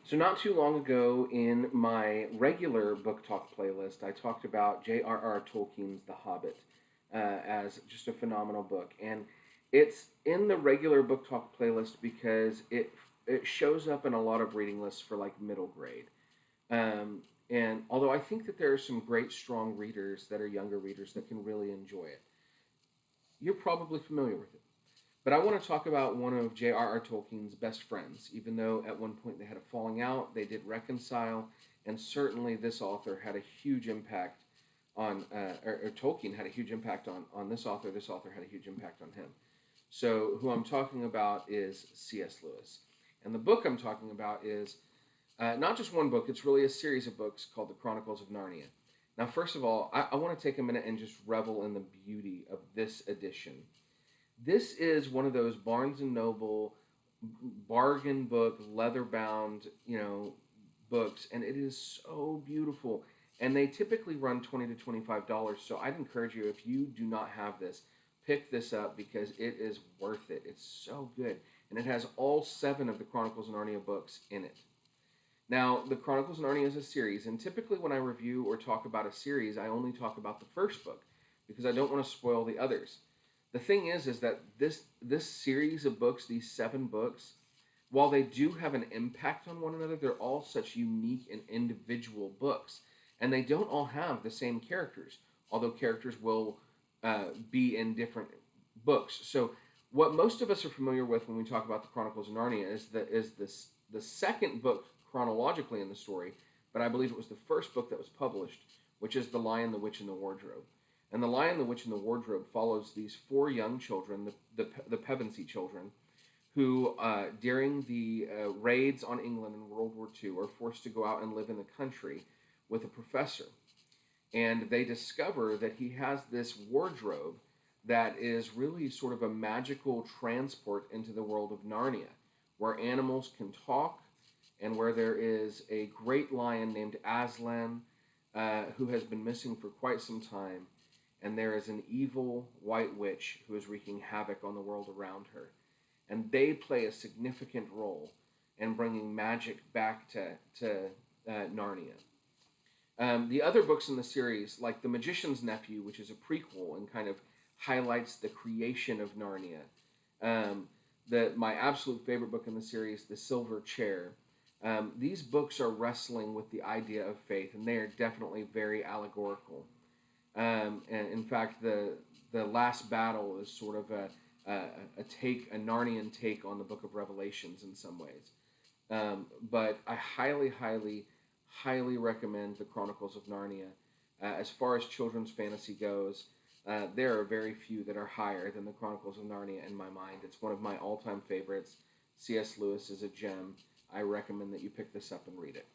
So not too long ago in my regular book talk playlist, I talked about J.R.R. Tolkien's The Hobbit as just a phenomenal book, and it's in the regular book talk playlist because it shows up in a lot of reading lists for like middle grade. And although I think that there are some great strong readers that are younger readers that can really enjoy it, you're probably familiar with it. But I want to talk about one of J.R.R. Tolkien's best friends. Even though at one point they had a falling out, they did reconcile, and certainly this author had a huge impact or Tolkien had a huge impact on this author. This author had a huge impact on him. So who I'm talking about is C.S. Lewis. And the book I'm talking about is not just one book, it's really a series of books called the Chronicles of Narnia. Now, first of all, I want to take a minute and just revel in the beauty of this edition. This is one of those Barnes and Noble bargain book, leather bound, books, and it is so beautiful. And they typically run $20 to $25. So I'd encourage you, if you do not have this, pick this up because it is worth it. It's so good, and it has all seven of the Chronicles of Narnia books in it. Now, the Chronicles of Narnia is a series, and typically when I review or talk about a series, I only talk about the first book because I don't want to spoil the others. The thing is that this series of books, these seven books, while they do have an impact on one another, they're all such unique and individual books, and they don't all have the same characters. Although characters will be in different books. So, what most of us are familiar with when we talk about the Chronicles of Narnia is the second book chronologically in the story, but I believe it was the first book that was published, which is The Lion, the Witch, and the Wardrobe. And The Lion, the Witch, and the Wardrobe follows these four young children, the Pevensey children, who, during the raids on England in World War II, are forced to go out and live in the country with a professor. And they discover that he has this wardrobe that is really sort of a magical transport into the world of Narnia, where animals can talk, and where there is a great lion named Aslan who has been missing for quite some time, and there is an evil white witch who is wreaking havoc on the world around her. And they play a significant role in bringing magic back to Narnia. The other books in the series, like The Magician's Nephew, which is a prequel and kind of highlights the creation of Narnia. My absolute favorite book in the series, The Silver Chair. These books are wrestling with the idea of faith, and they are definitely very allegorical. And in fact, the last battle is sort of a Narnian take on the Book of Revelations in some ways. But I highly, highly, highly recommend the Chronicles of Narnia. As far as children's fantasy goes, there are very few that are higher than the Chronicles of Narnia in my mind. It's one of my all-time favorites. C.S. Lewis is a gem. I recommend that you pick this up and read it.